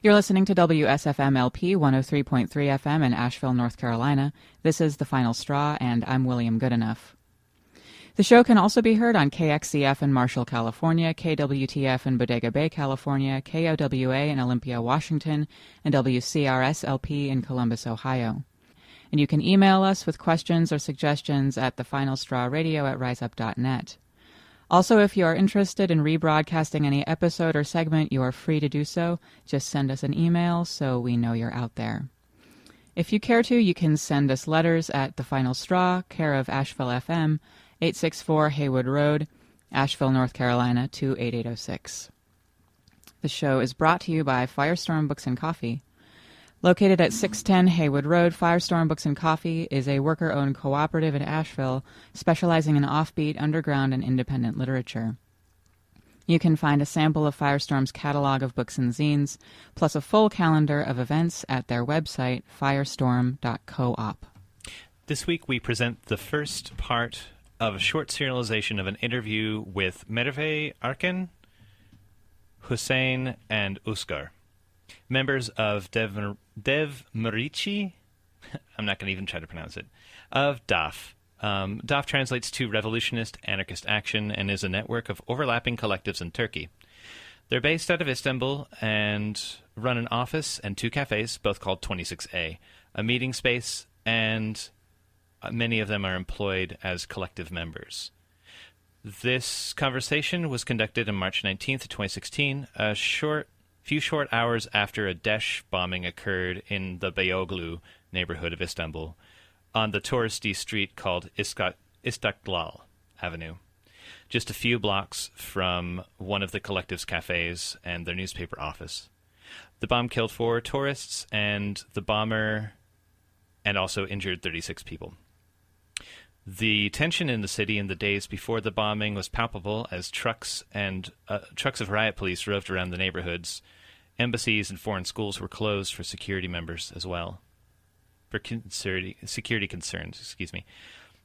You're listening to WSFM-LP 103.3 FM in Asheville, North Carolina. This is The Final Straw, and I'm William Goodenough. The show can also be heard on KXCF in Marshall, California, KWTF in Bodega Bay, California, KOWA in Olympia, Washington, and WCRS-LP in Columbus, Ohio. And you can email us with questions or suggestions at thefinalstrawradio@riseup.net. Also, if you are interested in rebroadcasting any episode or segment, you are free to do so. Just send us an email so we know you're out there. If you care to, you can send us letters at The Final Straw, care of Asheville FM, 864 Haywood Road, Asheville, North Carolina, 28806. The show is brought to you by Firestorm Books and Coffee. Located at 610 Haywood Road, Firestorm Books and Coffee is a worker-owned cooperative in Asheville specializing in offbeat, underground, and independent literature. You can find a sample of Firestorm's catalog of books and zines, plus a full calendar of events at their website, firestorm.coop. This week we present the first part of a short serialization of an interview with Merve Arkun, Hüseyin, and Özgür, members of Devrimci, I'm not going to even try to pronounce it, of DAF. DAF translates to Revolutionist Anarchist Action and is a network of overlapping collectives in Turkey. They're based out of Istanbul and run an office and 2 cafes, both called 26A, a meeting space, and many of them are employed as collective members. This conversation was conducted on March 19th, 2016, a few short hours after a DAESH bombing occurred in the Beyoğlu neighborhood of Istanbul, on the touristy street called İstiklal Avenue, just a few blocks from one of the collective's cafes and their newspaper office. The bomb killed 4 tourists, and the bomber and also injured 36 people. The tension in the city in the days before the bombing was palpable as trucks of riot police roved around the neighborhoods. Embassies and foreign schools were closed for security members as well. For security concerns,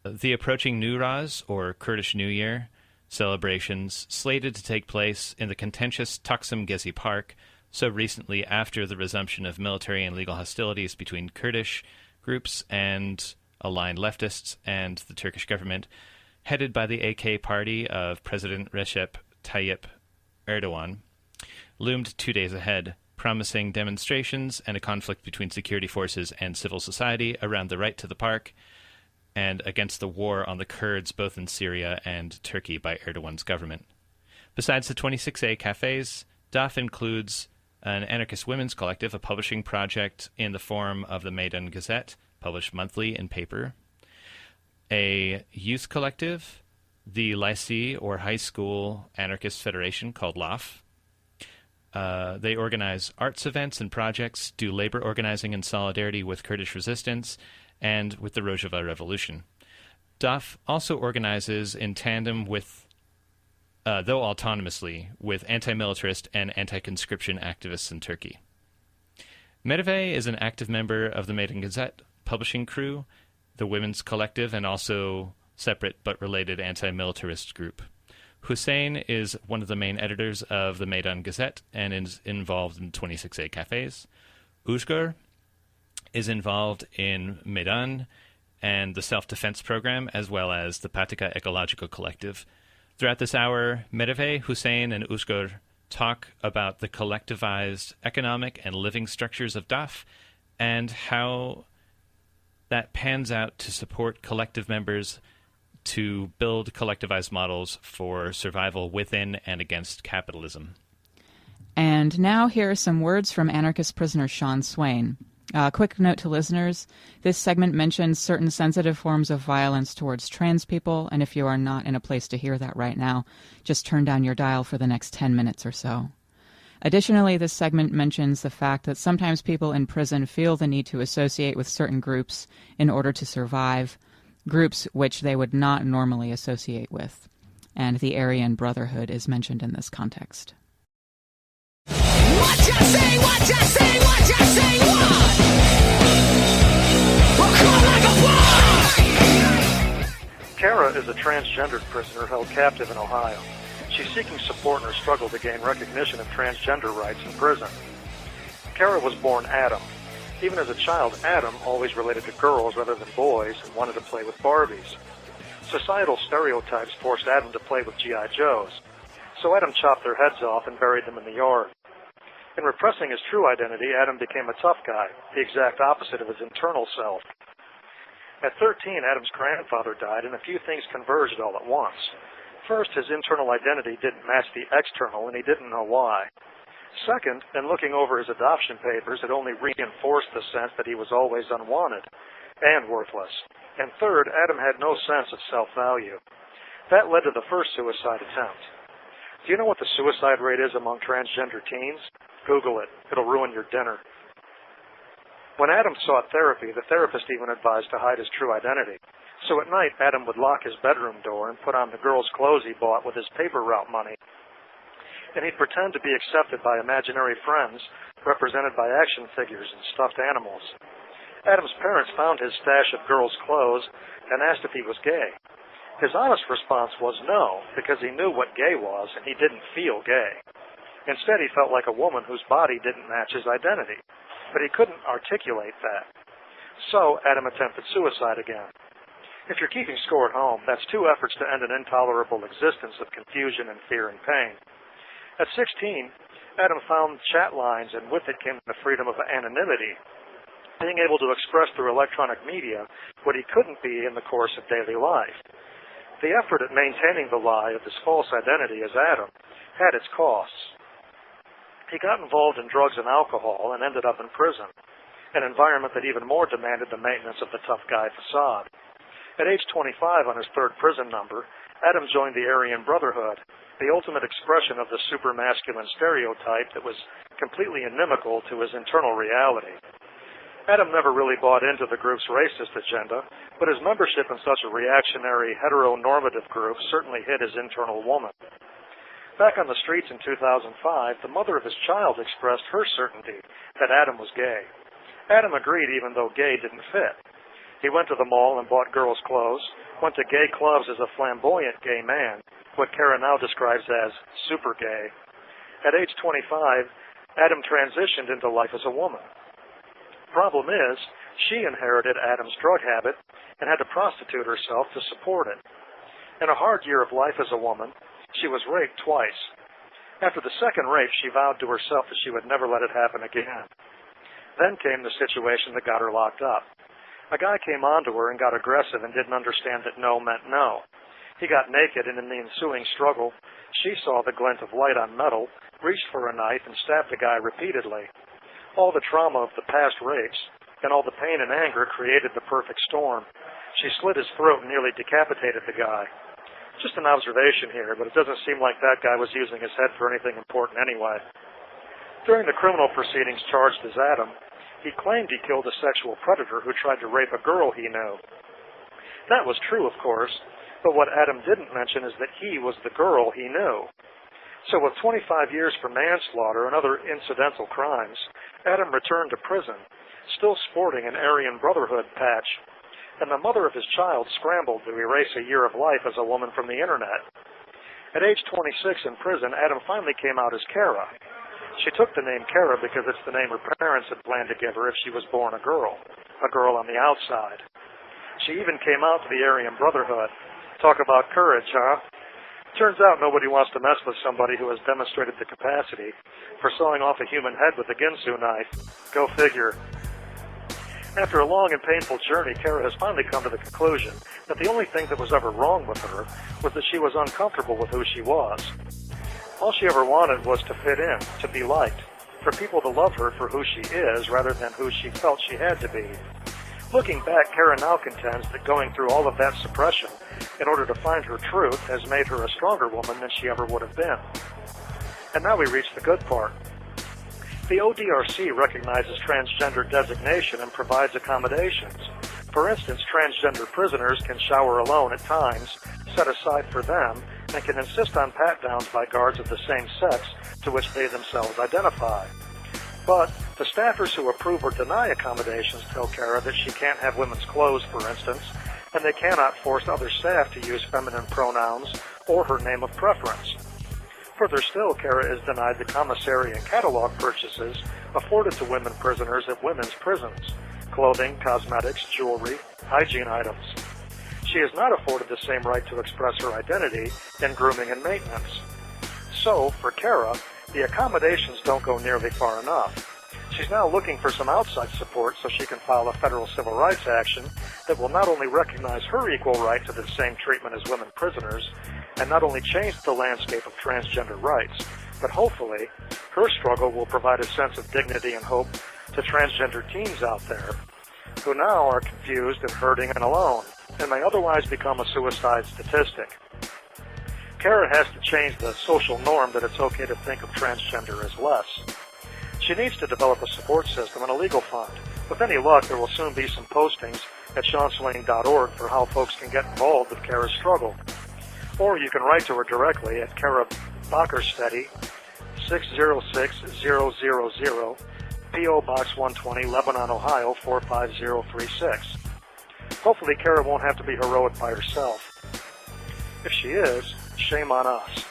The approaching Newroz, or Kurdish New Year, celebrations slated to take place in the contentious Taksim Gezi Park so recently after the resumption of military and legal hostilities between Kurdish groups and aligned leftists and the Turkish government, headed by the AK party of President Recep Tayyip Erdoğan, loomed 2 days ahead, promising demonstrations and a conflict between security forces and civil society around the right to the park and against the war on the Kurds both in Syria and Turkey by Erdogan's government. Besides the 26A cafes, DAF includes an anarchist women's collective, a publishing project in the form of the Meydan Gazette, published monthly in paper, a youth collective, the Lycée or High School Anarchist Federation called LAF. They organize arts events and projects, do labor organizing in solidarity with Kurdish resistance and with the Rojava Revolution. DAF also organizes in tandem with, though autonomously, with anti-militarist and anti-conscription activists in Turkey. Merve is an active member of the Meydan Gazette publishing crew, the women's collective, and also separate but related anti-militarist group. Hüseyin is one of the main editors of the Meydan Gazette and is involved in 26A cafes. Özgür is involved in Meydan and the self-defense program, as well as the Patika Ecological Collective. Throughout this hour, Merve, Hüseyin, and Özgür talk about the collectivized economic and living structures of DAF and how that pans out to support collective members to build collectivized models for survival within and against capitalism. And now here are some words from anarchist prisoner Sean Swain. Quick note to listeners, this segment mentions certain sensitive forms of violence towards trans people, and if you are not in a place to hear that right now, just turn down your dial for the next 10 minutes or so. Additionally, this segment mentions the fact that sometimes people in prison feel the need to associate with certain groups in order to survive, groups which they would not normally associate with. And the Aryan Brotherhood is mentioned in this context. What you say, what you say, what you say, what? We'll call like a blood! Kara is a transgendered prisoner held captive in Ohio. She's seeking support in her struggle to gain recognition of transgender rights in prison. Kara was born Adam. Even as a child, Adam always related to girls rather than boys and wanted to play with Barbies. Societal stereotypes forced Adam to play with G.I. Joes, so Adam chopped their heads off and buried them in the yard. In repressing his true identity, Adam became a tough guy, the exact opposite of his internal self. At 13, Adam's grandfather died, and a few things converged all at once. First, his internal identity didn't match the external, and he didn't know why. Second, in looking over his adoption papers, it only reinforced the sense that he was always unwanted and worthless. And third, Adam had no sense of self-value. That led to the first suicide attempt. Do you know what the suicide rate is among transgender teens? Google it. It'll ruin your dinner. When Adam sought therapy, the therapist even advised to hide his true identity. So at night, Adam would lock his bedroom door and put on the girl's clothes he bought with his paper route money. And he'd pretend to be accepted by imaginary friends, represented by action figures and stuffed animals. Adam's parents found his stash of girls' clothes and asked if he was gay. His honest response was no, because he knew what gay was and he didn't feel gay. Instead, he felt like a woman whose body didn't match his identity, but he couldn't articulate that. So Adam attempted suicide again. If you're keeping score at home, that's 2 efforts to end an intolerable existence of confusion and fear and pain. At 16, Adam found chat lines, and with it came the freedom of anonymity, being able to express through electronic media what he couldn't be in the course of daily life. The effort at maintaining the lie of his false identity as Adam had its costs. He got involved in drugs and alcohol and ended up in prison, an environment that even more demanded the maintenance of the tough guy facade. At age 25, on his 3rd prison number, Adam joined the Aryan Brotherhood, the ultimate expression of the super-masculine stereotype that was completely inimical to his internal reality. Adam never really bought into the group's racist agenda, but his membership in such a reactionary, heteronormative group certainly hit his internal woman. Back on the streets in 2005, the mother of his child expressed her certainty that Adam was gay. Adam agreed even though gay didn't fit. He went to the mall and bought girls' clothes, went to gay clubs as a flamboyant gay man, what Kara now describes as super gay. At age 25, Adam transitioned into life as a woman. Problem is, she inherited Adam's drug habit and had to prostitute herself to support it. In a hard year of life as a woman, she was raped twice. After the second rape, she vowed to herself that she would never let it happen again. Then came the situation that got her locked up. A guy came onto her and got aggressive and didn't understand that no meant no. He got naked, and in the ensuing struggle, she saw the glint of light on metal, reached for a knife, and stabbed the guy repeatedly. All the trauma of the past rapes and all the pain and anger created the perfect storm. She slit his throat and nearly decapitated the guy. Just an observation here, but it doesn't seem like that guy was using his head for anything important anyway. During the criminal proceedings charged as Adam, he claimed he killed a sexual predator who tried to rape a girl he knew. That was true, of course, but what Adam didn't mention is that he was the girl he knew. So with 25 years for manslaughter and other incidental crimes, Adam returned to prison, still sporting an Aryan Brotherhood patch, and the mother of his child scrambled to erase a year of life as a woman from the internet. At age 26 in prison, Adam finally came out as Kara. She took the name Kara because it's the name her parents had planned to give her if she was born a girl on the outside. She even came out to the Aryan Brotherhood. Talk about courage, huh? Turns out nobody wants to mess with somebody who has demonstrated the capacity for sawing off a human head with a Ginsu knife. Go figure. After a long and painful journey, Kara has finally come to the conclusion that the only thing that was ever wrong with her was that she was uncomfortable with who she was. All she ever wanted was to fit in, to be liked, for people to love her for who she is rather than who she felt she had to be. Looking back, Kara now contends that going through all of that suppression in order to find her truth has made her a stronger woman than she ever would have been. And now we reach the good part. The ODRC recognizes transgender designation and provides accommodations. For instance, transgender prisoners can shower alone at times, set aside for them, and can insist on pat-downs by guards of the same sex to which they themselves identify. But the staffers who approve or deny accommodations tell Kara that she can't have women's clothes, for instance, and they cannot force other staff to use feminine pronouns or her name of preference. Further still, Kara is denied the commissary and catalog purchases afforded to women prisoners at women's prisons: clothing, cosmetics, jewelry, hygiene items. She is not afforded the same right to express her identity in grooming and maintenance. So, for Kara, the accommodations don't go nearly far enough. She's now looking for some outside support so she can file a federal civil rights action that will not only recognize her equal right to the same treatment as women prisoners, and not only change the landscape of transgender rights, but hopefully her struggle will provide a sense of dignity and hope to transgender teens out there who now are confused and hurting and alone, and may otherwise become a suicide statistic. Kara has to change the social norm that it's okay to think of transgender as less. She needs to develop a support system and a legal fund. With any luck, there will soon be some postings at SeanSwain.org for how folks can get involved with Kara's struggle. Or you can write to her directly at Kara Bakersteady, 606000, P.O. Box 120, Lebanon, Ohio, 45036. Hopefully Kara won't have to be heroic by herself. If she is, shame on us.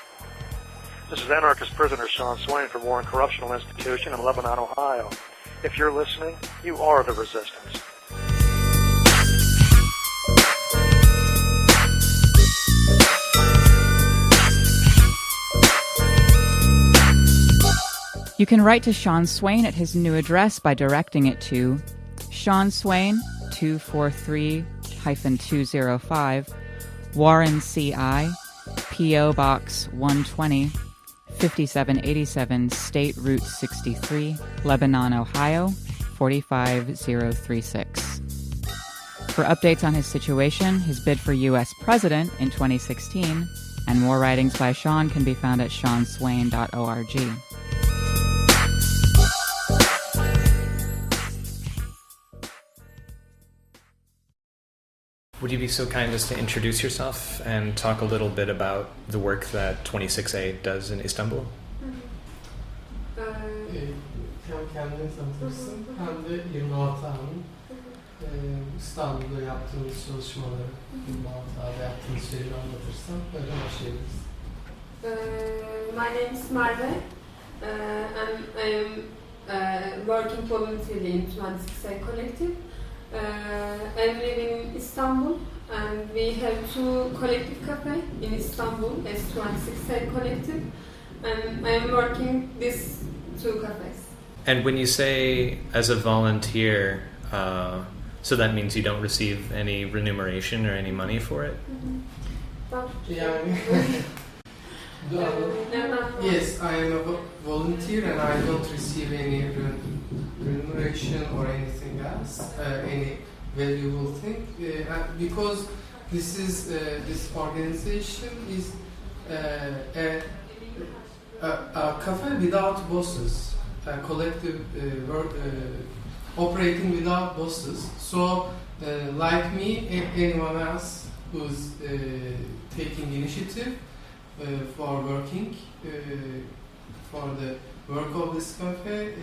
This is anarchist prisoner Sean Swain from Warren Correctional Institution in Lebanon, Ohio. If you're listening, you are the resistance. You can write to Sean Swain at his new address by directing it to Sean Swain, 243-205, Warren CI, P.O. Box 120, 5787 State Route 63, Lebanon, Ohio, 45036. For updates on his situation, his bid for U.S. President in 2016, and more writings by Sean can be found at seanswain.org. Would you be so kind as to introduce yourself and talk a little bit about the work that 26A does in Istanbul? Hem kendini tanıtırsın hem de 26 Hanım İstanbul'da yaptığımız çalışmaları, 26 A'da yaptığımız şeyleri anlatırsan böyle başlayabiliriz. My name is Merve. I am working voluntarily in 26A Collective. I'm living in Istanbul, and we have two collective cafes in Istanbul as 26A Collective, and I'm working these two cafes. And when you say as a volunteer, so that means you don't receive any remuneration or any money for it? Yani yes, I am a volunteer and I don't receive any remuneration or anything else, any valuable thing, because this is this organization is a cafe without bosses, a collective work, operating without bosses. So, like me, anyone else who's taking initiative for working for the work of this cafe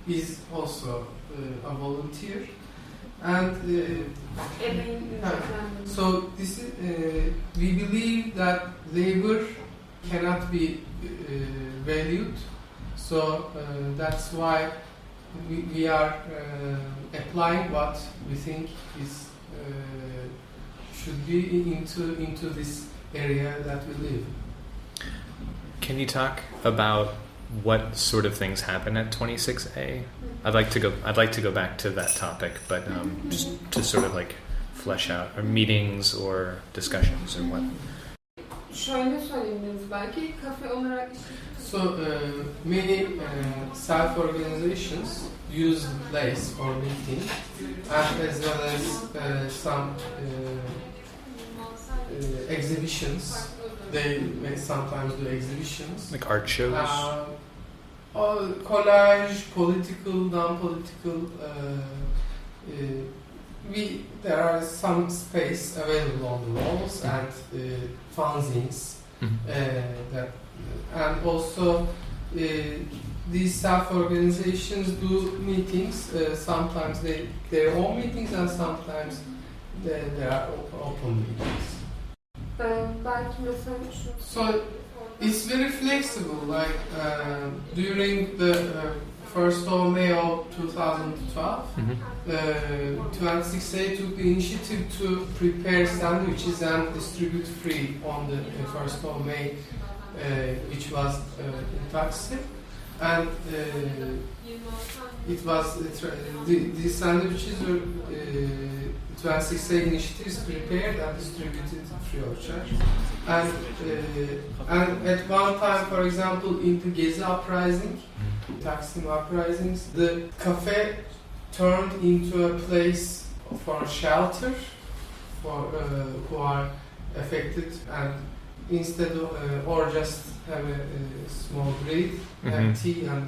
is also a volunteer, and so this is, we believe that labor cannot be valued, so that's why we are applying what we think is should be into this area that we live. Can you talk about what sort of things happen at 26A? I'd like to go back to that topic, but just to sort of like flesh out, or meetings or discussions or what. Şöyle söyleyebiliriz belki kafe olarak. So many self-organizations use the place for meeting, and as well as some exhibitions. They may sometimes do exhibitions, like art shows, collage, political, non-political. There are some space available on the walls and fanzines. And also these self-organizations do meetings. Sometimes their own meetings, and sometimes there are open meetings. Belki mesela So It's very flexible. Like during the 1st of May of 2012, 26A took the initiative to prepare sandwiches and distribute free on the 1st of May, which was in Taksim. And it was the sandwiches were 26A initiatives prepared and distributed free of charge. And at one time, for example, in the Gezi uprising, Taksim uprisings, the cafe turned into a place for shelter for who are affected, and instead of or just have a small break, have tea, and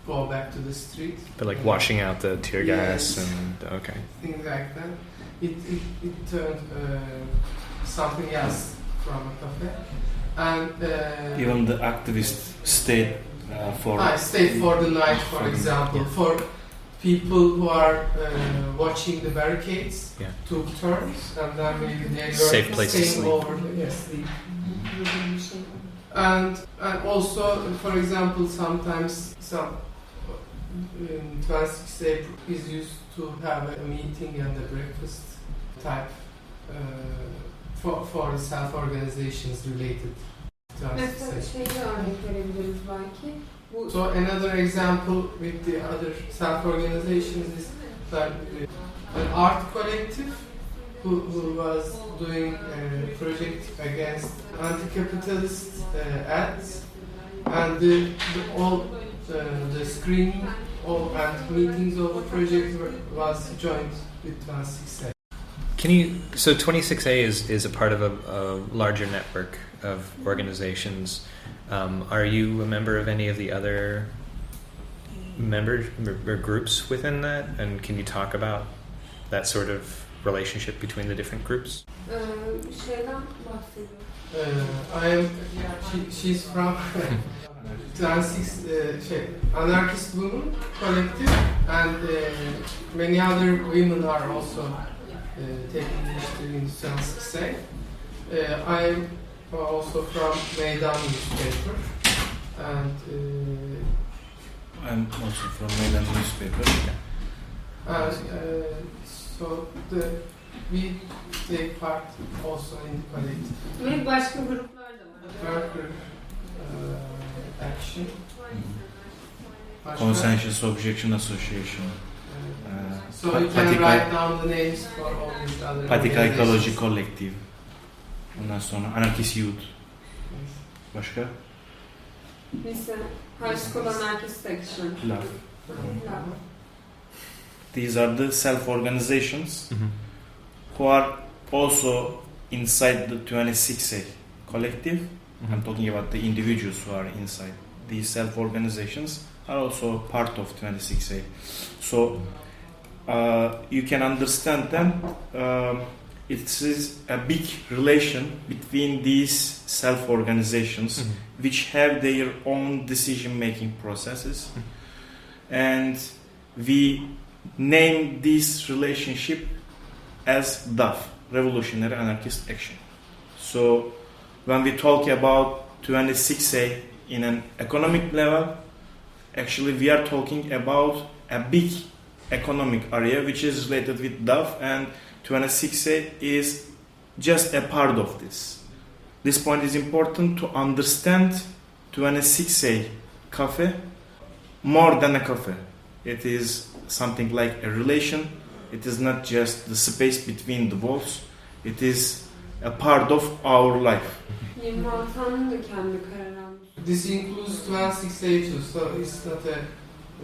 go back to the street. But like washing out the tear gas Yes. and okay. Things like that. It turned something else from a cafe, and Even the activists stayed for. I stayed for the night, for example, for people who are watching the barricades, took turns, and then maybe they were Safe place to staying sleep. over. Sleep. And also, for example, sometimes some 26A is used to have a meeting and a breakfast type for the self-organizations related to 26A. Mesela şeyde örnek verebiliriz belki. Bu So another example with the other self-organizations is like an art collective who was doing a project against anti-capitalist ads, and the screening and meetings of the project was joined with 26A. So 26A is a part of a larger network of organizations. Are you a member of any of the other members or groups within that? And can you talk about that sort of relationship between the different groups? şeyden bahsediyorum. She's from 26 Anarchist Women Collective, and many other women are also taking initiative in 26A. I'm also from Meydan newspaper, and I'm also from Meydan newspaper. so we take part also in the collective. Ve başka gruplar da var. Worker Action. Contentious Objection Association. So you can write down the names for all these other Patika organizations. Ecology Collective. Ondan sonra Anarchist Youth. Başka? Mesela High School Anarchist Action. LAF. These are the self-organizations who are also inside the 26A collective. I'm talking about the individuals who are inside. These self-organizations are also part of 26A. So you can understand that it is a big relation between these self-organizations which have their own decision-making processes, and we name this relationship as DAF, Revolutionary Anarchist Action. So when we talk about 26A in an economic level, actually we are talking about a big economic area which is related with DAF, and 26A is just a part of this. This point is important to understand 26A cafe more than a cafe. It is something like a relation. It is not just the space between the walls. It is a part of our life. 26'nın da kendi karar almış. This includes 26A too, so it's not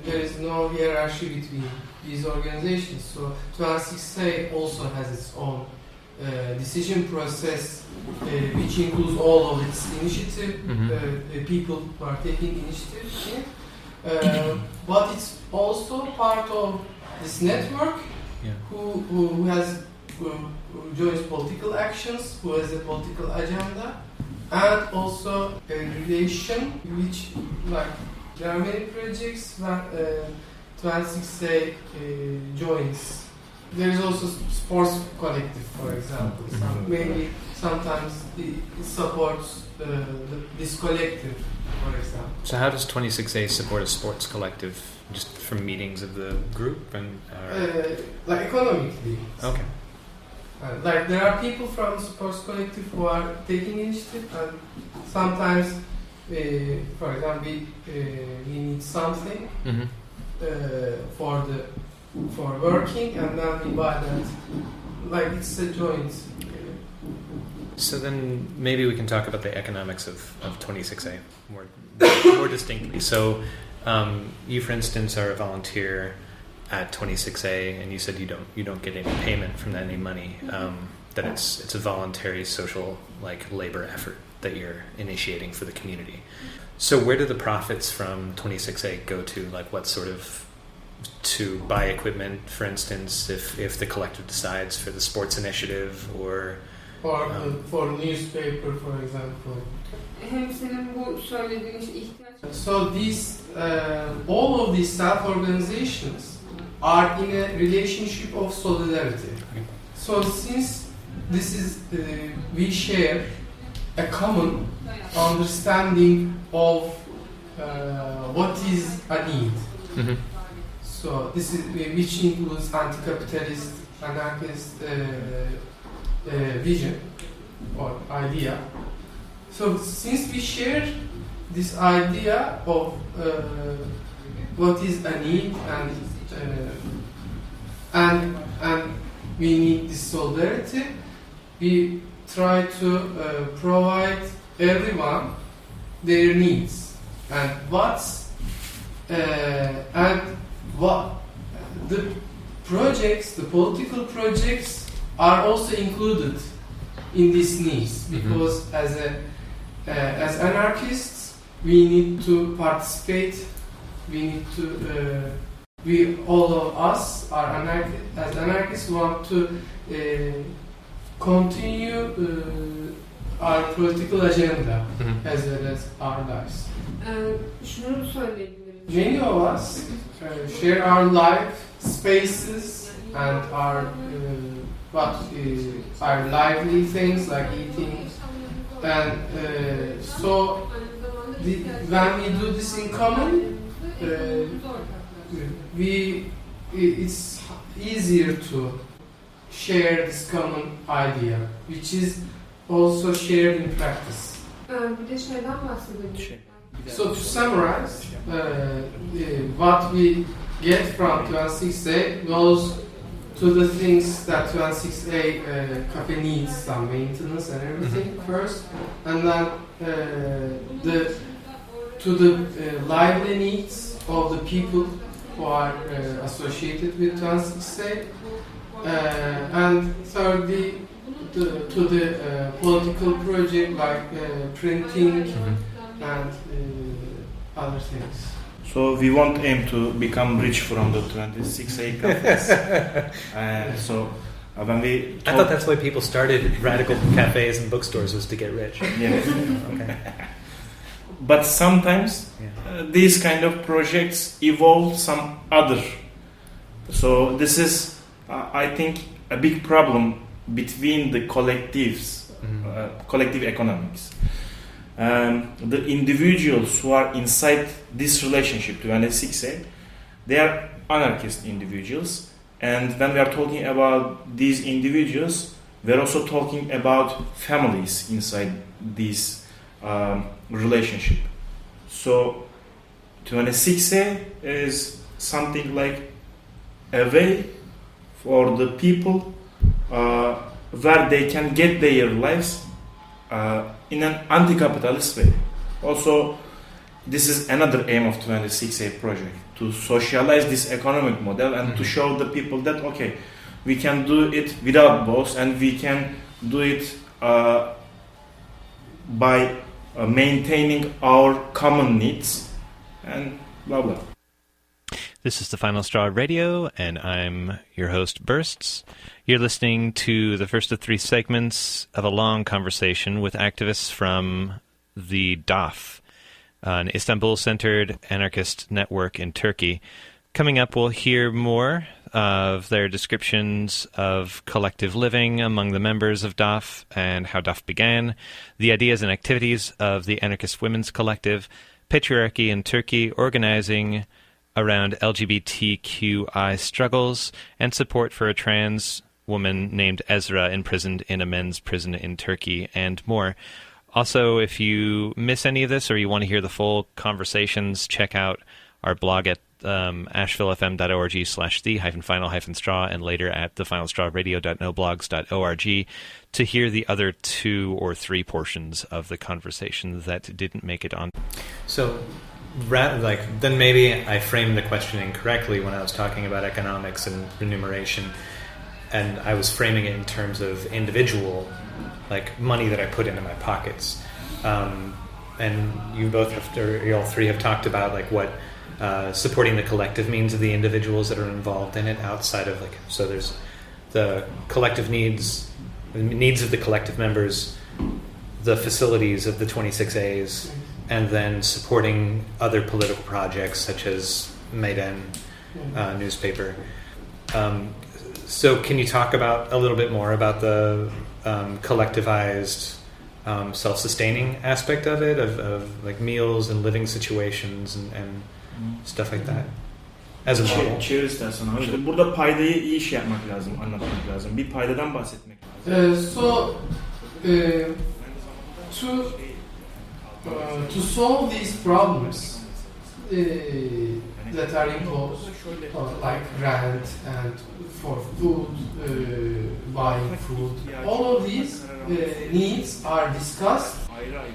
there is no hierarchy between these organizations. So 26A also has its own decision process, which includes all of its initiative, people who are taking initiative in it. But it's also part of this network who joins political actions, who has a political agenda, and also a relation which, like, there are many projects that 26A joins there is also sports collective, for example. Maybe sometimes it supports this collective, for example. So how does 26A support a sports collective? Just from meetings of the group and like economically. Okay. Like there are people from the sports collective who are taking initiative, and sometimes, for example, we need something for working, and then we buy that. Like it's a joint. So then maybe we can talk about the economics of 26A more distinctly. So you, for instance, are a volunteer at 26A, and you said you don't get any payment from that, any money. That it's a voluntary social labor effort that you're initiating for the community. So where do the profits from 26A go to? What sort of to buy equipment, for instance, if the collective decides for the sports initiative or for newspaper, for example. So these all of these self-organizations are in a relationship of solidarity. So since this is we share a common understanding of what is a need. So this is which includes anti-capitalist, anarchist vision or idea. So since we share this idea of what is a need and we need this solidarity, we try to provide everyone their needs and what the projects, the political projects are also included in these needs, because as anarchists we need to participate, we need to we all of us are as anarchists want to continue our political agenda as well as our lives. Many of us share our life spaces and our lively things like eating, and so when we do this in common, it's easier to share this common idea, which is also shared in practice. So to summarize, what we get from 26A goes to the things that 26A cafe needs, some maintenance and everything first, and then to the lively needs of the people who are associated with 26A, and thirdly to the political project like printing and other things. So we won't aim to become rich from the 26A cafes. So when we I thought that's why people started radical cafes and bookstores, was to get rich. Yeah. Okay. But sometimes these kind of projects evolve some other. So this is, I think, a big problem between the collectives, collective economics. The individuals who are inside this relationship to 26A, they are anarchist individuals, and when we are talking about these individuals, we are also talking about families inside this relationship. So 26A is something like a way for the people where they can get their lives in an anti-capitalist way. Also, this is another aim of 26A project, to socialize this economic model and to show the people that, okay, we can do it without boss, and we can do it by maintaining our common needs, and blah blah. This is the Final Straw Radio, and I'm your host, Bursts. You're listening to the first of 3 segments of a long conversation with activists from the DAF, an Istanbul-centered anarchist network in Turkey. Coming up, we'll hear more of their descriptions of collective living among the members of DAF and how DAF began, the ideas and activities of the anarchist women's collective, patriarchy in Turkey, organizing around LGBTQI struggles, and support for a trans woman named Ezra imprisoned in a men's prison in Turkey, and more. Also, if you miss any of this or you want to hear the full conversations, check out our blog at ashevillefm.org/the-final-straw and later at thefinalstrawradio.noblogs.org to hear the other 2 or 3 portions of the conversation that didn't make it on. So, then maybe I framed the question incorrectly when I was talking about economics and remuneration, and I was framing it in terms of individual, like money that I put into my pockets. And you all three have talked about like what supporting the collective means of the individuals that are involved in it outside of so there's the collective needs of the collective members, the facilities of the 26As, and then supporting other political projects such as Meydan newspaper. So can you talk about a little bit more about the collectivized self-sustaining aspect of it, of like meals and living situations and stuff like that as a model? Çevir istersen abi. İşte burada paydayı iyi şey yapmak lazım, anlatmak lazım. Bir paydadan bahsetmek lazım. To solve these problems that are imposed, like rent and for food, buying food, all of these needs are discussed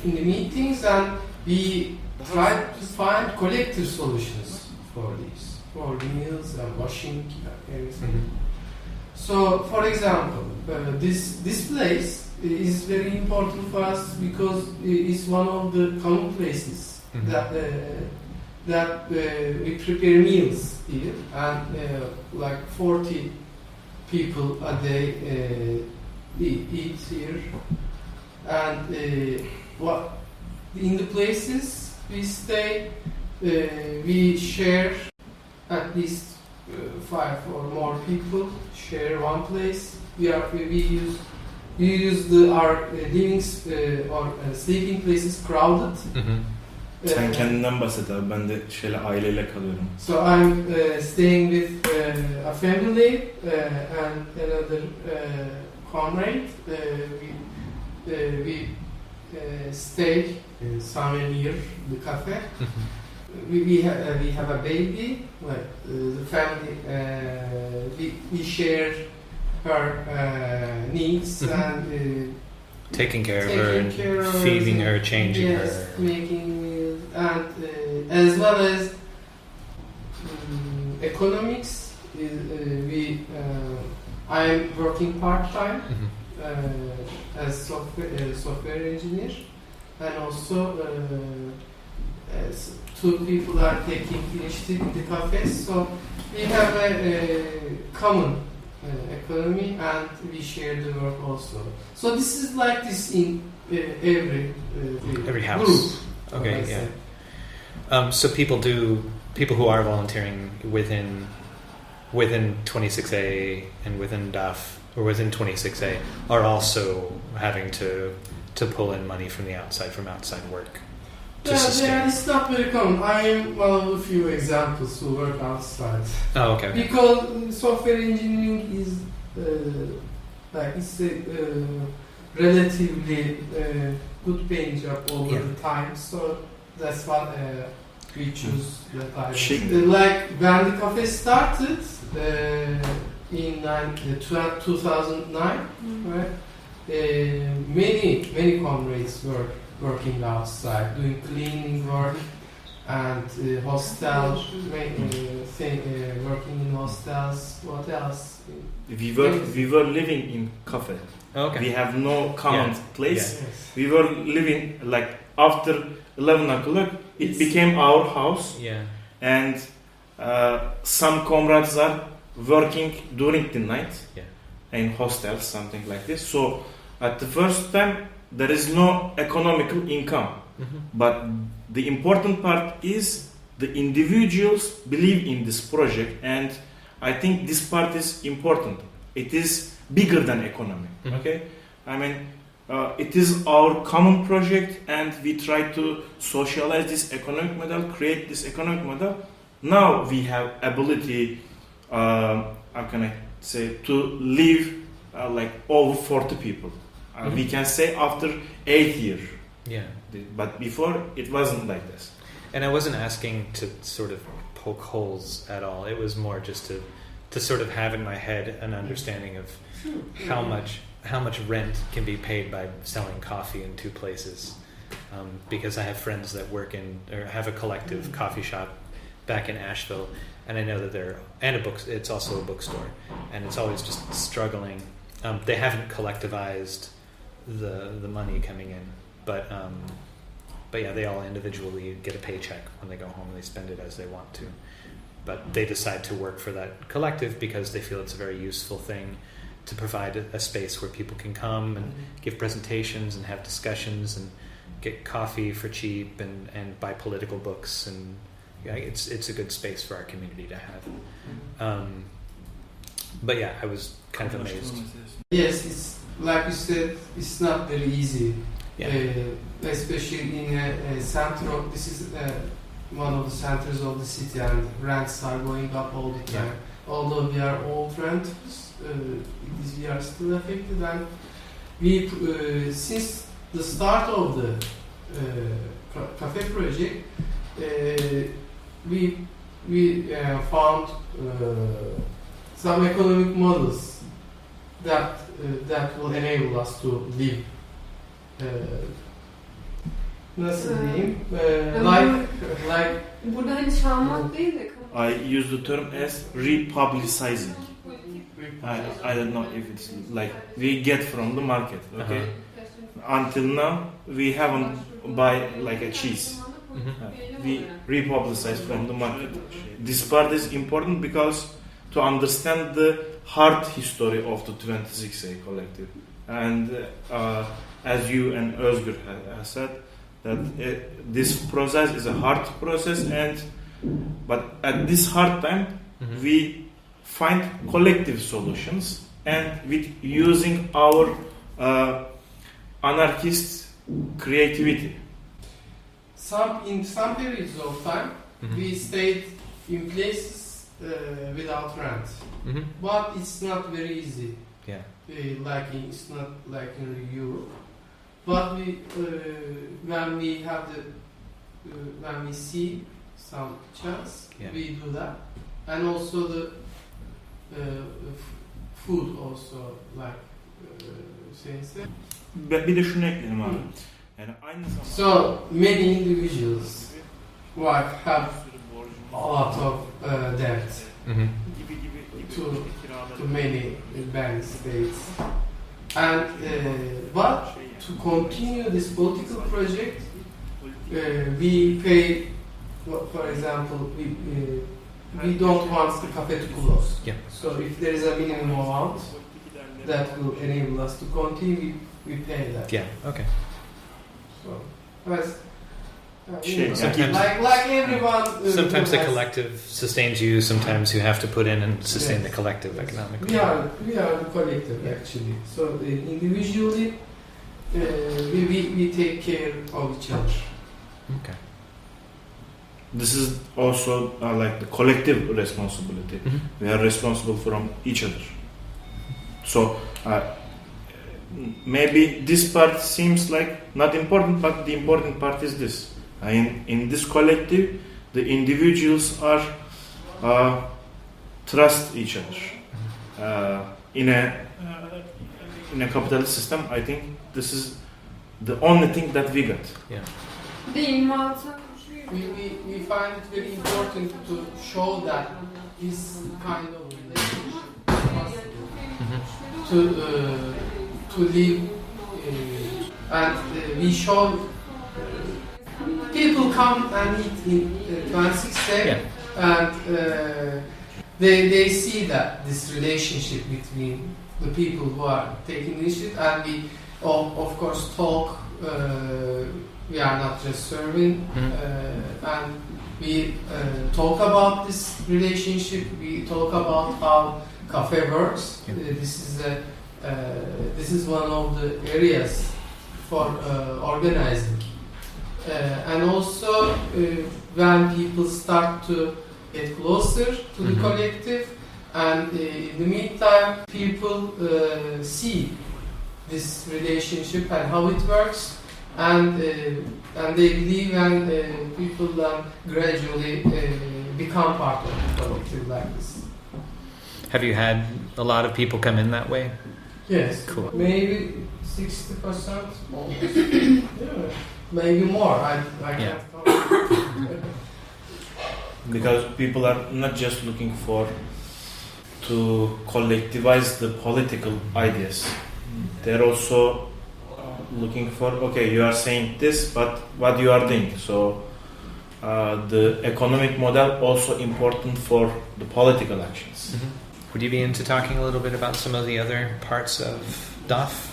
in the meetings, and we try to find collective solutions for these, for meals and washing and everything. Mm-hmm. So, for example, this place is very important for us because it's one of the common places that we prepare meals here, and like 40 people a day eat here, and in the places we stay, we share at least 5 or more people share one place. We use our living or sleeping places crowded. Mm-hmm. Sen kendinden bahset abi. Ben de aileyle kalıyorum. So I'm staying with a family and another comrade. We stay somewhere near the cafe. Mm-hmm. We have a baby. Like the family, we share her needs, mm-hmm. and taking care of her, and feeding her, changing her, making meals, and as well as economics. I'm working part-time as software engineer, and also 2 people are taking initiative in the cafes. So we have a common economy, and we share the work also. So this is like this in every house. Group. Okay, yeah. So people who are volunteering within 26A and within DAF or within 26A are also having to pull in money from outside work. Yeah, it's not very common. I am one of the few examples who work outside. Oh, okay. Because software engineering is it's a relatively good paying job over the time. So that's what we choose the time. Like when the cafe started in 2009, right? Many comrades were working outside, doing cleaning work and hostels, working in hostels. What else? We were living in cafe. Okay. We have no common place. Yeah. Yes. We were living like after 11 o'clock. It became our house. Yeah. And some comrades are working during the night in hostels, something like this. So at the first time, there is no economical income. Mm-hmm. But the important part is the individuals believe in this project, and I think this part is important. It is bigger than economy. Okay, I mean, it is our common project, and we try to socialize this economic model, create this economic model. Now we have ability, how can I say, to live like over 40 people. We can say after 8 years. Yeah. But before it wasn't like this. And I wasn't asking to sort of poke holes at all. It was more just to sort of have in my head an understanding of how much rent can be paid by selling coffee in two places. Because I have friends that work in or have a collective coffee shop back in Asheville, and I know that it's also a bookstore, and it's always just struggling. They haven't collectivized the money coming in, but yeah, they all individually get a paycheck when they go home and they spend it as they want to. But they decide to work for that collective because they feel it's a very useful thing to provide a space where people can come and give presentations and have discussions and get coffee for cheap and buy political books, and yeah, it's a good space for our community to have. But yeah, I was kind of amazed. Yes, it's like you said, it's not very easy. Yeah. Especially in a center. This is one of the centers of the city, and rents are going up all the time. Yeah. Although we are old renters, we are still affected, and we since the start of the cafe project, we found some economic models that will enable us to live. Nasıl diyeyim? Like. Burada hani çalmak değil de. I use the term as republicizing. I don't know if it's like we get from the market. Okay. Until now, we haven't buy like a cheese. We republicize from the market. This part is important because to understand the hard history of the 26A collective, and as you and Özgür have said, that this process is a hard process, but at this hard time, we find collective solutions, and with using our anarchist creativity. In some periods of time, we stayed in places without rent, but it's not very easy. Yeah. It's not like in Europe. But when we see some chance, we do that, and also the food also like Hüseyin said. Bir de şunu ekledim abi. Yani aynı zamanda. So many individuals have a lot of debt to many banks, states, and but to continue this political project, we pay. For example, we don't want the cafe to close. Yeah. So if there is a minimum amount that will enable us to continue, we pay that. Yeah. Okay. So, that's, sometimes, like everyone. Sometimes the collective sustains you. Sometimes you have to put in and sustain the collective economically. We are the collective actually. So individually, we take care of each other. Okay. This is also like the collective responsibility. We are responsible from each other. So maybe this part seems like not important, but the important part is this. In this collective, the individuals are trust each other. In a capitalist system, I think this is the only thing that we got. Yeah. We find it very important to show that this kind of relationship is possible to live, and we show people come and eat in 26A, and they see that this relationship between the people who are taking initiative, and we of course talk. We are not just serving, and we talk about this relationship. We talk about how cafe works. This is one of the areas for organizing, and also when people start to get closer to the collective, and in the meantime, people see this relationship and how it works, and they believe, and people then gradually become part of the collective like this. Have you had a lot of people come in that way? Yes, cool. Maybe 60%, almost. Yeah, maybe more. I can't count. Because people are not just looking to collectivize the political ideas. They're also looking for, okay, you are saying this, but what you are doing. So the economic model also important for the political actions. Mm-hmm. Would you be into talking a little bit about some of the other parts of DAF?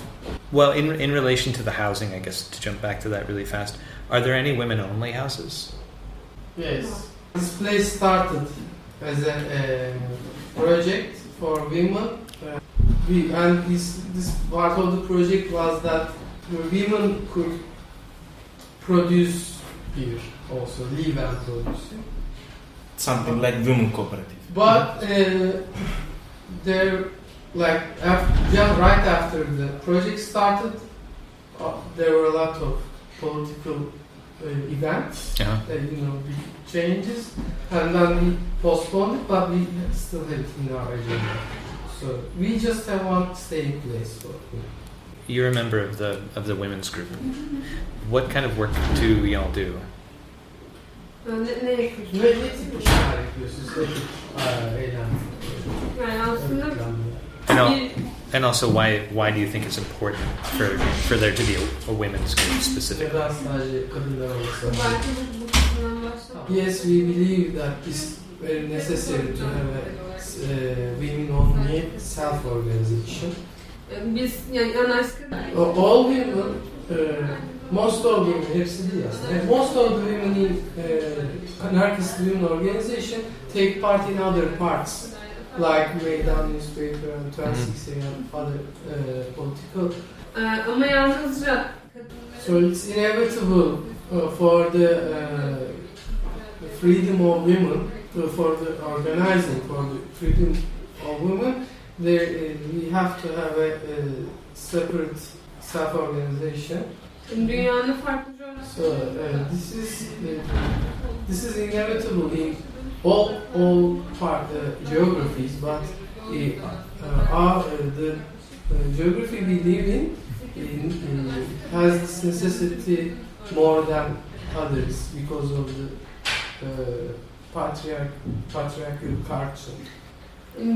Well, in relation to the housing, I guess, to jump back to that really fast, are there any women-only houses? Yes. This place started as a project for women. And this part of the project was that the women could produce here also, live and produce. Something like women cooperative. But there, like right after the project started, there were a lot of political events, big changes, and then we postponed it, but we still have it in our agenda. So we just have one staying place for it. You're a member of the women's group. What kind of work do y'all do? Ne yapıyorsunuz? Ne tip işler yapıyorsunuz? Yani aslında And also, why do you think it's important for there to be a women's group specifically? Yes, we believe that it's very necessary to have a women-only self-organization. All women, most of the women, hepsi değil aslında. Most of the women in anarchist women organization take part in other parts, like Meydan newspaper and 26 and other political. Ama yalnızca. So it's inevitable for the freedom of women, for the organizing, for the freedom of women. We have to have a separate self-organization. Dünyanın farklı So this is inevitable in all geographies, but the geography we live in has this necessity more than others because of the patriarchal culture.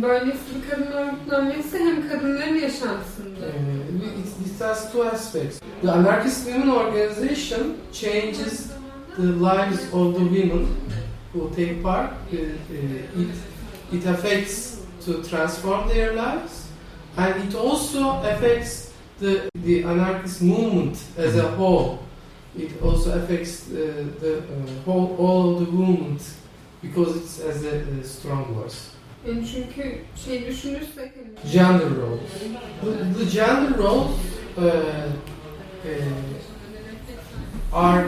Böylesi bir kadın örgütlenmesi hem kadınların yaşantısında. It has two aspects. The anarchist women organization changes the lives of the women who take part. It affects to transform their lives, and it also affects the anarchist movement as a whole. It also affects all of the movement because it's as a strong voice. Yani çünkü düşünürsek gender roles. The gender roles are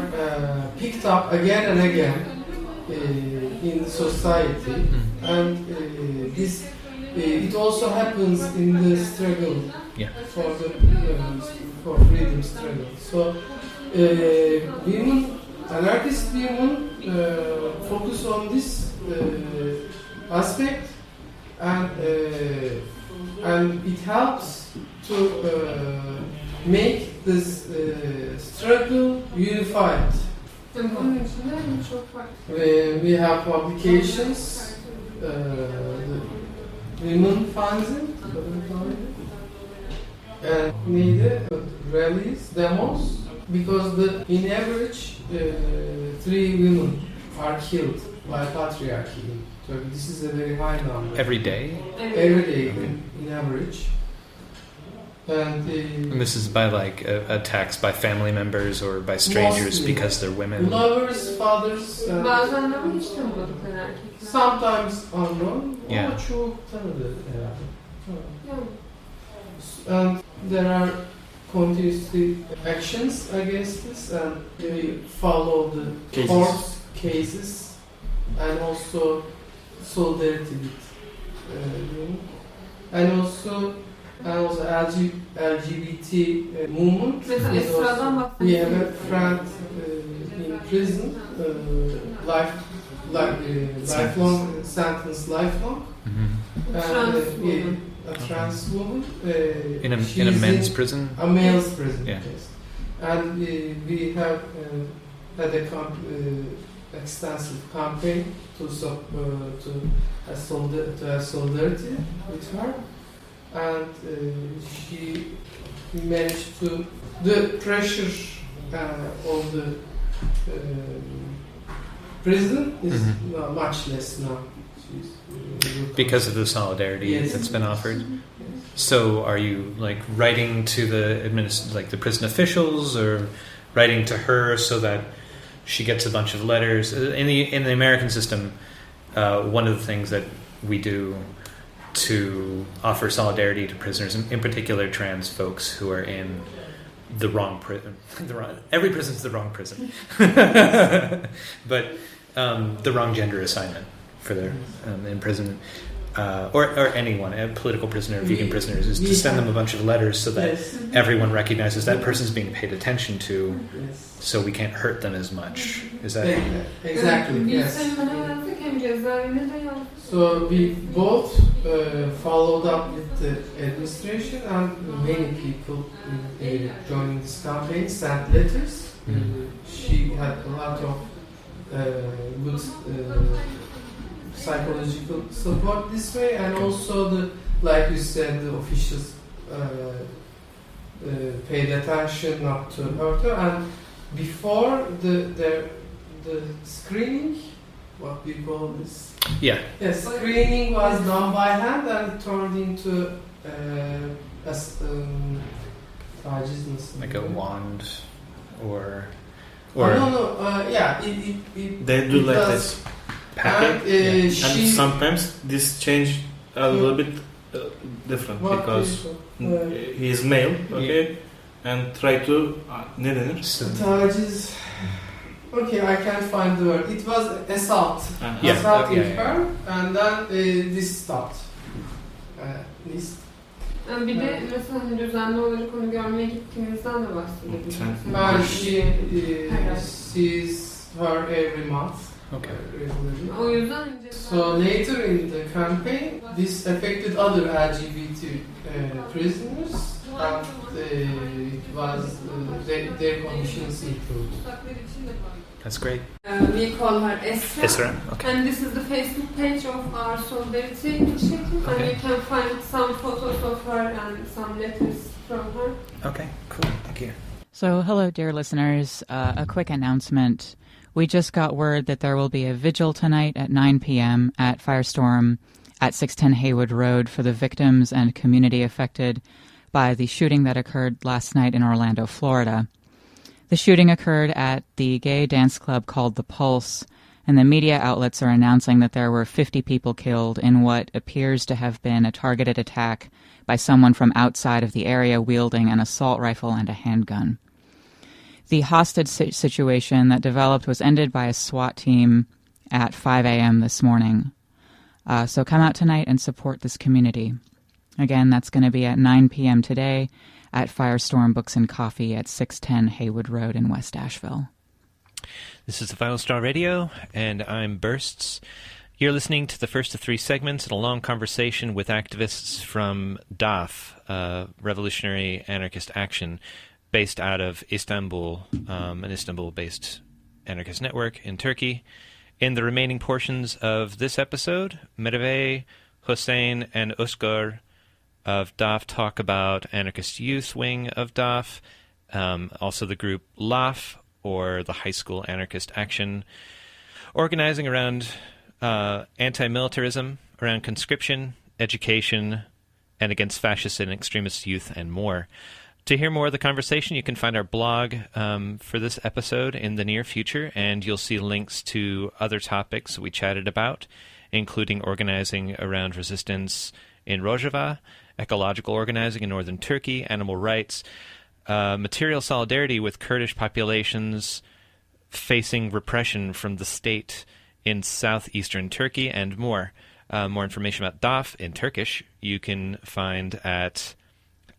picked up again and again in the society, and this it also happens in the struggle for freedom struggle. So women, anarchist women, focus on this aspect. And it helps to make this struggle unified. We have publications, the women fanzine, and rallies, demos, because in average 3 women are killed by patriarchy. So this is a very high number. Every day? Every day, in average. And this is by like attacks by family members or by strangers Mostly. because they're women. Lovers, fathers, Bazen de ama hiç tanımadıkları erkekler. sometimes unknown. Yeah. Ama çok tanıdı herhalde. Yani. And there are continuously actions against this, and we follow the Cases. court cases and also solidarity with and also LGBT movement. Mesela is also- Esra'dan we have a bahsediyoruz. friend in prison, lifelong sentence, lifelong. Mhm. And, Trans woman. a trans woman. In a she's men's prison. A male's prison, Yeah. yes. And we have had a extensive campaign to have solidarity with her, and she managed to the pressure on the prison is much less now. Because of the solidarity Yes. that's been offered. So, are you like writing to the the prison officials, or writing to her so that she gets a bunch of letters? In the American system, one of the things that we do to offer solidarity to prisoners, in particular trans folks who are in the wrong prison. Every prison's the wrong prison, but the wrong gender assignment for their imprisonment. Or anyone, a political prisoner, vegan prisoners, is to send them a bunch of letters so that Yes. everyone recognizes that person's being paid attention to, Yes. so we can't hurt them as much. Is that Exactly, Biz yes. hem bana yazdık hem cezaevine de yazdık. So we both followed up with the administration, and many people joining this campaign sent letters. She had a lot of good psychological support this way, and also like you said, the officials paid attention not to hurt her. And before the screening, what we call this, yes, screening was done by hand and turned into taciz nasıl? like a wand, or No, yeah, it They do it like does. this. And And she sometimes this change a little bit different what because people, he is male, okay, and try to ne denir? taciz. Okay, I can't find the word. It was assault. Yeah. Assaulting Yeah, yeah. her, and then this stopped. This. Yani bir de mesela hani düzenli olarak onu görmeye gittiğinizden de bahsedebiliriz. And she sees her every month. Okay. Regularly. O yüzden So later in the campaign, this affected other LGBT prisoners, and it was their conditions improved. That's great. We call her Esra. Esra, okay. And this is the Facebook page of our solidarity initiative, and you can find some photos of her and some letters from her. Okay, cool. Thank you. So, hello, dear listeners. A quick announcement. We just got word that there will be a vigil tonight at 9 p.m. at Firestorm at 610 Haywood Road for the victims and community affected by the shooting that occurred last night in Orlando, Florida. The shooting occurred at the gay dance club called The Pulse, and the media outlets are announcing that there were 50 people killed in what appears to have been a targeted attack by someone from outside of the area wielding an assault rifle and a handgun. The hostage situation that developed was ended by a SWAT team at 5 a.m. this morning. So come out tonight and support this community. Again, that's going to be at 9 p.m. today at Firestorm Books and Coffee at 610 Haywood Road in West Asheville. This is the Final Star Radio, and I'm Bursts. You're listening to the first of three segments in a long conversation with activists from DAF, Revolutionary Anarchist Action, based out of Istanbul, an Istanbul-based anarchist network in Turkey. In the remaining portions of this episode, Merve, Hüseyin, and Özgür of DAF talk about anarchist youth wing of DAF, also the group LAF, or the High School Anarchist Action, organizing around anti-militarism, around conscription, education, and against fascist and extremist youth, and more. To hear more of the conversation, you can find our blog for this episode in the near future, and you'll see links to other topics we chatted about, including organizing around resistance in Rojava, ecological organizing in northern Turkey, animal rights, material solidarity with Kurdish populations facing repression from the state in southeastern Turkey, and more. More information about DAF in Turkish you can find at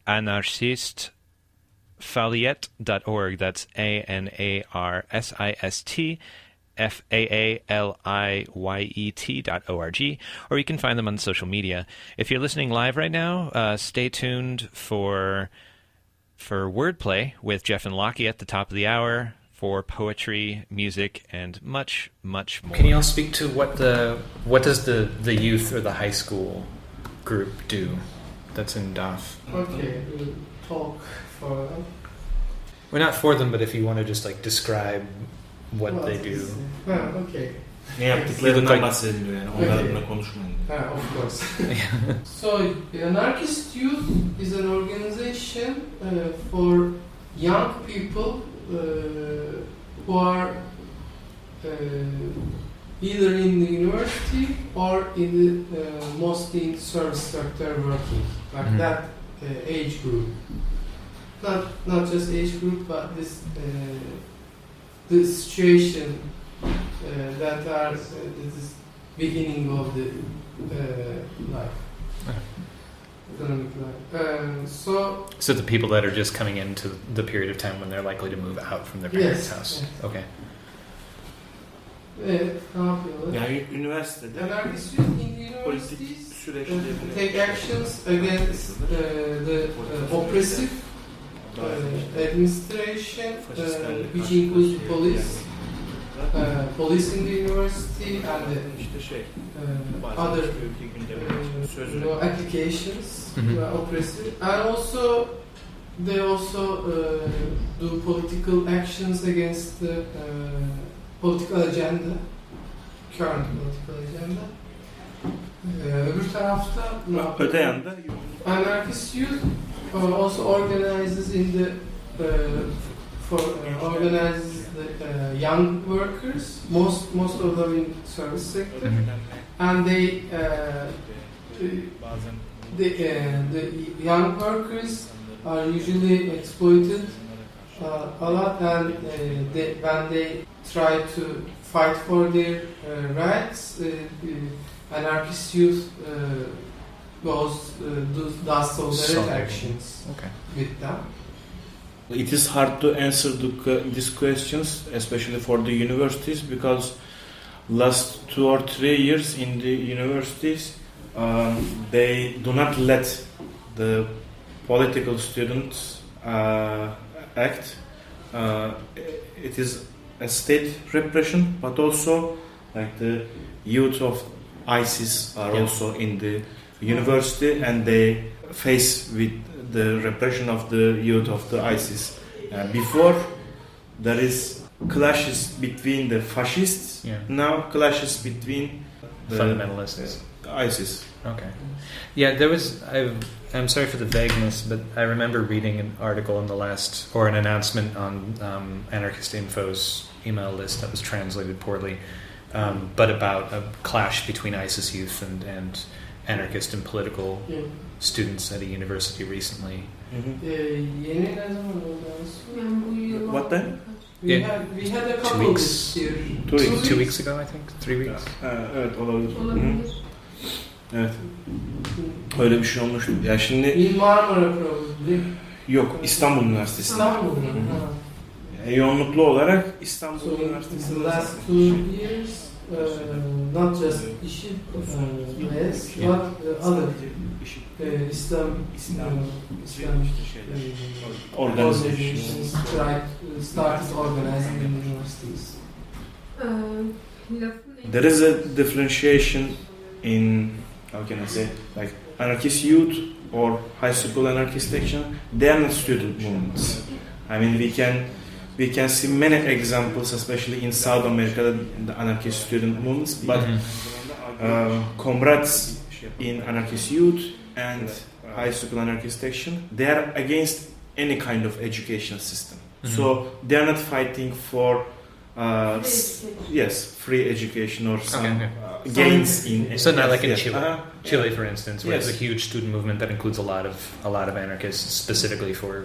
anarchistfaaliyet.org. That's ANARSISTFAALIYET.org. Or you can find them on social media. If you're listening live right now, stay tuned for wordplay with Jeff and Lockie at the top of the hour, for poetry, music, and much, much more. Can you all speak to what does the youth or the high school group do that's in DAF? Okay, we'll talk for them. We're not for them, but if you want to just like describe what they do. Okay. Ne yaptıklarından bahsediliyor yani. Onlar adına konuşmayın. Of course. So, Anarchist Youth is an organization for young people who are either in the university or in the mostly in the service sector working, like that age group. Not just age group, but this the situation that are this beginning of the life, economic life. So the people that are just coming into the period of time when they're likely to move out from their parents' house. Yes. Okay. Yani üniversitede Anarchist youth in the universities take actions against the oppressive administration, which includes police, police in the university, and other applications oppressive, and also they also do political actions against the political agenda, current political agenda. Öbür tarafta öte yanda Anarchist Youth also organizes in the organizes the young workers, most of them in service sector, and the young workers are usually exploited a lot, and when they try to fight for their rights, Anarchist Youth does solidarity actions with them. It is hard to answer these questions, especially for the universities, because last 2 or 3 years in the universities, they do not let the political students act. It is a state repression, but also like the youth of ISIS are also in the university, and they face with the repression of the youth of the ISIS. Before there is clashes between the fascists, now clashes between the fundamentalists, ISIS. Okay. Yeah, there was. I'm sorry for the vagueness, but I remember reading an article in the last, or an announcement on Anarchist Info's email list that was translated poorly, but about a clash between ISIS youth and anarchist and political students at a university recently. What then? We had a couple this year. 2 weeks ago, I think. 3 weeks. Evet, olabilir. Evet. Öyle bir şey olmuştu. Ya şimdi In Marmara probably. yok, İstanbul Üniversitesi. İstanbul. Yoğunluklu olarak İstanbul So Üniversitesi. in the last 2 years, not just IŞİD, but other Islam organizations started organizing in universities. There is a differentiation in, how can I say, like anarchist youth or high school anarchist action. They are not student movements. I mean, we can see many examples, especially in South America, the anarchist student movements. But comrades in anarchist youth and high school anarchist action, they are against any kind of education system. So they are not fighting for free education or some gains in. So not like in Chile. Uh-huh. Chile, for instance, where Yes. there's a huge student movement that includes a lot of anarchists, specifically for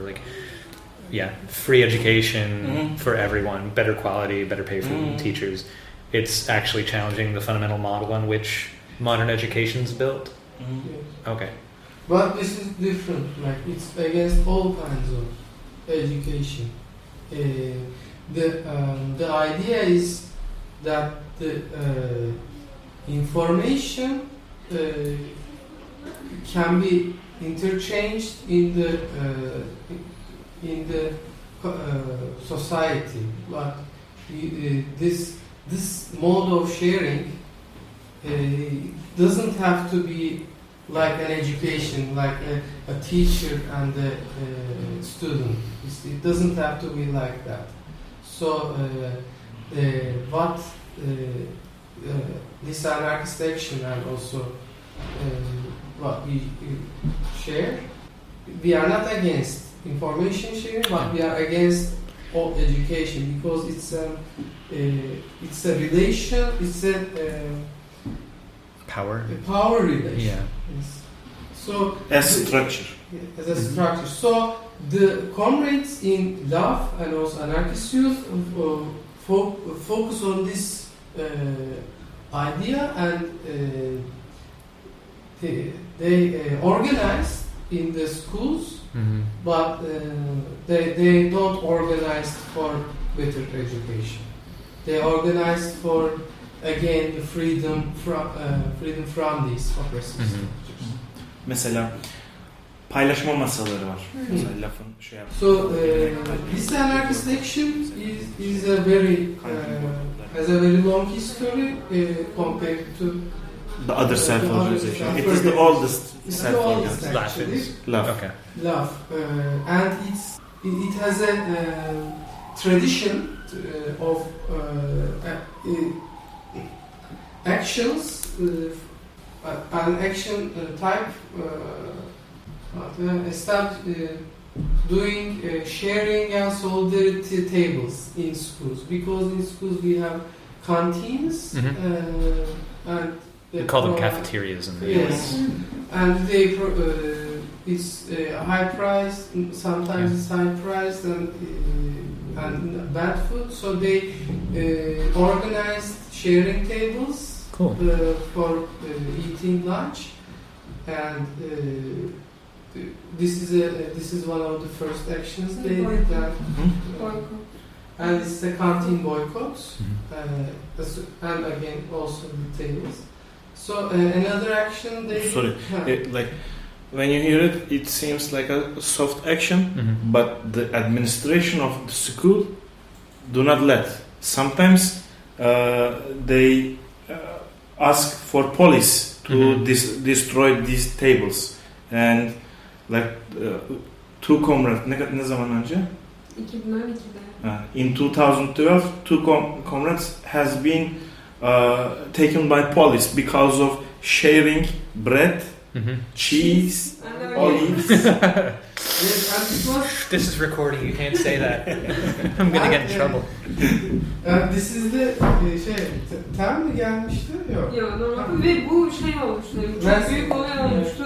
free education for everyone, better quality, better pay for teachers. It's actually challenging the fundamental model on which modern education is built. Okay. But this is different. Like it's against all kinds of education. The idea is that the information can be interchanged in the society, but this mode of sharing doesn't have to be like an education, like a teacher and a student. It doesn't have to be like that. So what this anarchist action and also what we share, we are not against information sharing, but we are against all education because it's a relation, it's a Power. power relation. Yeah. Yes. So As structure. as a structure. So the comrades in DAF and also anarchist youth focus on this idea, and they organize in the schools, but they don't organize for better education. They organize for again the freedom from these oppressive structures. Mesela paylaşma masaları var. Mesela lafın şey yap. So this anarchist action is a very has a very long history compared to The other self-organization. other It is the oldest it's the oldest self-organization. actually. Love. Okay. Love, and it has a tradition of actions, an action type doing sharing and solidarity tables in schools, because in schools we have canteens and We call them cafeterias in the yes, US. and they it's high priced. Sometimes it's high priced and bad food. So they organized sharing tables Cool. for eating lunch, and this is one of the first actions they did. And it's the canteen boycotts, and again also the tables. So another action they Sorry. Like when you hear it, it seems like a soft action, but the administration of the school do not let. Sometimes they ask for police to destroy these tables, and like two comrades. Ne zaman önce? 2012'de. In 2012, two comrades has been taken by police because of sharing bread, cheese, olives. Yes, and it was This is recording. You can't say that. I'm gonna get in trouble. this is the tam mı gelmişti? Yok. Yok, normalde ve bu şey olmuştu. Çok büyük olay olmuştu.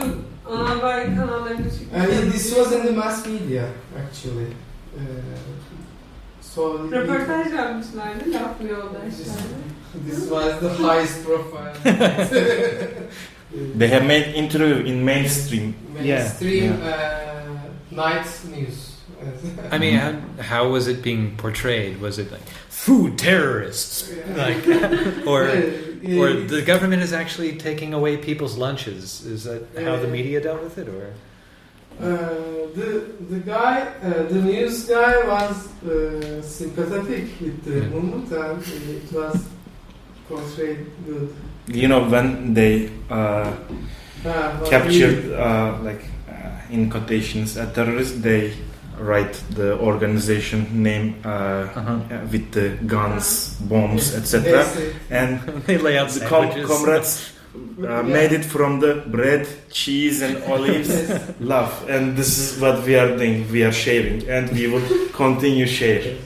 Ana haber kanallarında çıkmıştı. This was in the mass media actually. So Röportaj yapmışlardı laflı yoldaşlarla. this was the highest profile. They have made interview in mainstream. Mainstream night news. I mean, how was it being portrayed? Was it like food terrorists, like, or the government is actually taking away people's lunches? Is that how the media dealt with it, or? The guy, the news guy was sympathetic with the movement, and it was portrayed good. You know, when they captured, in quotations, a terrorist, they write the organization name with the guns, bombs, etc. And They lay out the sandwiches. comrades made it from the bread, cheese, and olives. Love, and this is what we are doing. We are sharing, and we will continue sharing.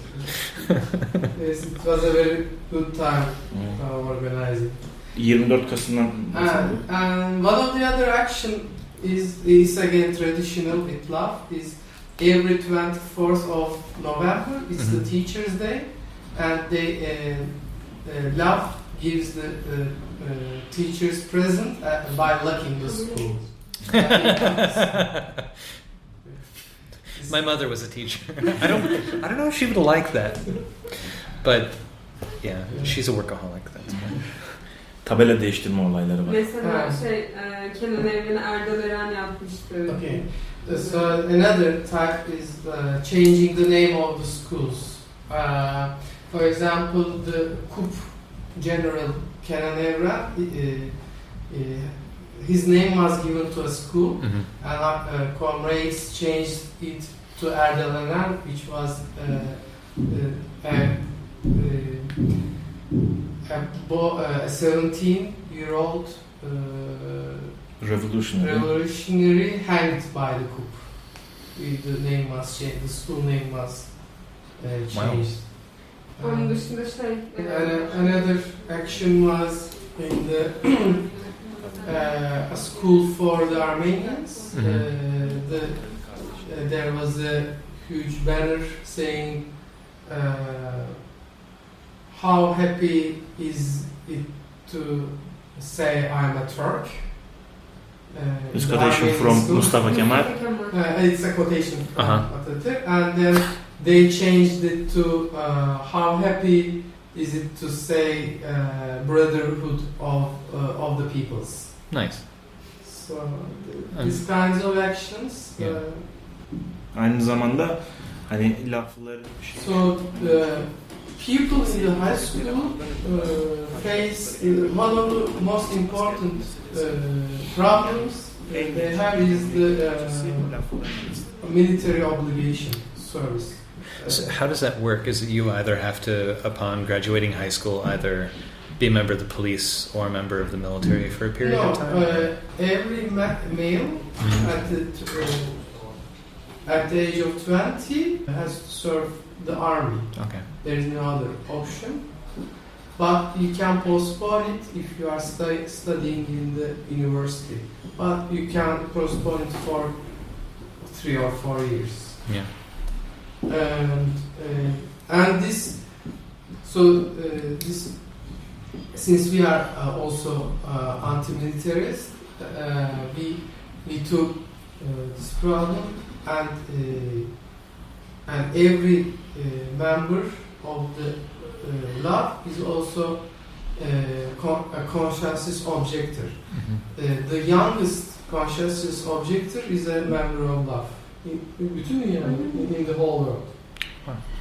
Yes, it was a very good time organizing. 24 Kasım'dan. And one of the other action is again traditional with love is every 24th of November. It's the Teachers' Day, and they love gives the teachers present by locking the school. My mother was a teacher. I don't know if she would like that, but yeah, she's a workaholic. That's fine. Tabela değiştirme olayları var. Mesela Kenan Evren'i Erdoğan yapmıştı. Okay. So another type is changing the name of the schools. For example, the KUP General Kenan Evren, his name was given to a school, and comrades changed it to Erdoğan, which was a 17-year-old revolutionary hanged by the coup. The name was changed. The school name was changed. Onun dışında Another action was in the a school for the Armenians. There was a huge banner saying how happy is it to say I'm a Turk. It's quotation from Mustafa Kemal. It's a quotation from Atatürk, and then they changed it to how happy is it to say brotherhood of the peoples. Nice. So these kinds of actions. Aynı zamanda hani lafları So people in the high school face one of the most important problems they have is the military obligation service. So how does that work? Is it you either have to, upon graduating high school, either be a member of the police or a member of the military for a period of time? Every male at the age of 20 has to serve the army. Okay. There is no other option. But you can postpone it if you are studying in the university. But you can postpone it for 3 or 4 years. Yeah. And this, this, since we are also anti-militarist, we took this problem, and every member of the LAF is also a conscientious objector. The youngest conscientious objector is a member of LAF. In the whole world.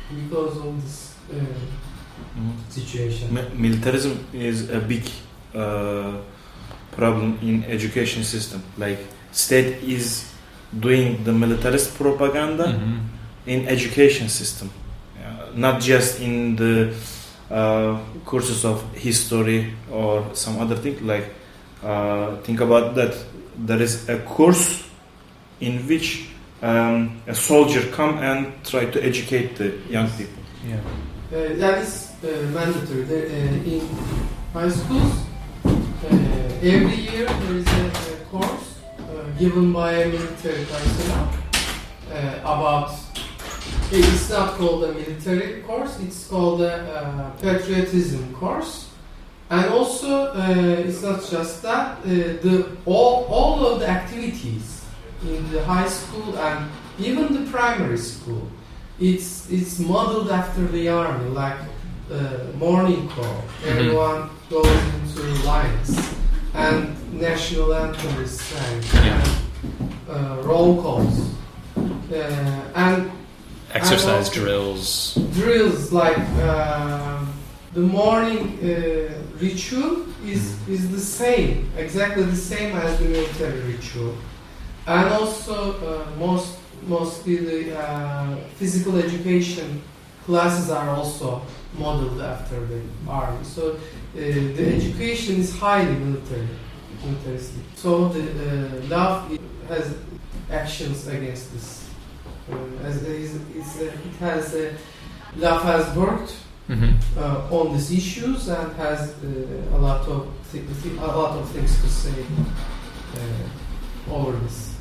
Because of this situation. Militarism is a big problem in education system. Like state is doing the militarist propaganda in education system, not just in the courses of history or some other thing. Like think about that. There is a course in which a soldier come and try to educate the young people. Yeah. That is mandatory. In high schools, every year there is a course given by a military personnel about. It's not called a military course. It's called a patriotism course. And also, it's not just that. All of the activities in the high school and even the primary school, it's modeled after the army, like morning call. Everyone goes into lines, and national anthem is sang, roll calls, and exercise drills. Drills like the morning ritual is the same, exactly the same as the military ritual. And also, mostly the physical education classes are also modeled after the army. So the education is highly military. interesting. So the DAF has actions against this. DAF has worked on these issues and has a lot of things to say over this.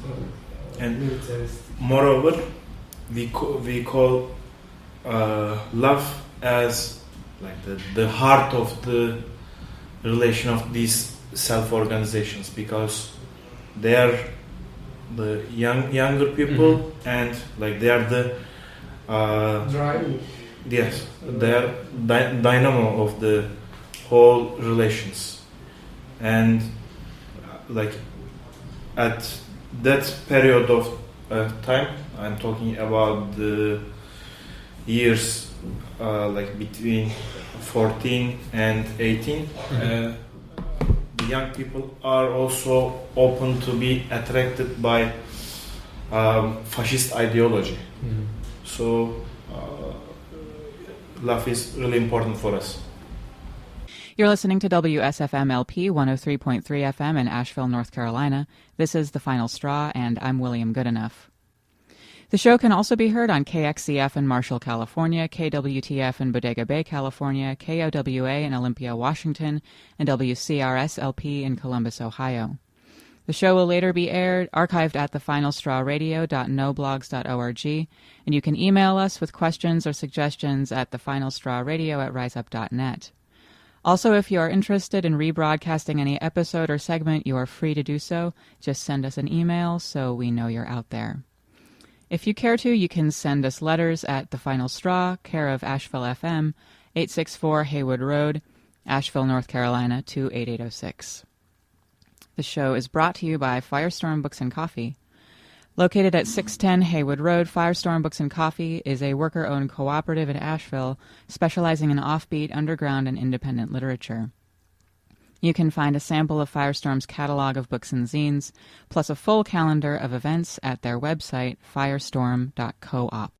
And militarist. moreover, we call love as like the heart of the relation of these self-organizations, because they are the younger people and like they are the Driving. yes, they are dynamo of the whole relations. And like at that period of time, I'm talking about the years like between 14 and 18, the young people are also open to be attracted by fascist ideology. So love is really important for us. You're listening to WSFM-LP 103.3 FM in Asheville, North Carolina. This is The Final Straw, and I'm William Goodenough. The show can also be heard on KXCF in Marshall, California, KWTF in Bodega Bay, California, KOWA in Olympia, Washington, and WCRS-LP in Columbus, Ohio. The show will later be archived at thefinalstrawradio.noblogs.org, and you can email us with questions or suggestions at thefinalstrawradio@riseup.net. Also, if you are interested in rebroadcasting any episode or segment, you are free to do so. Just send us an email so we know you're out there. If you care to, you can send us letters at The Final Straw, care of Asheville FM, 864 Haywood Road, Asheville, North Carolina, 28806. The show is brought to you by Firestorm Books and Coffee. Located at 610 Haywood Road, Firestorm Books and Coffee is a worker-owned cooperative in Asheville specializing in offbeat, underground, and independent literature. You can find a sample of Firestorm's catalog of books and zines, plus a full calendar of events at their website, firestorm.coop.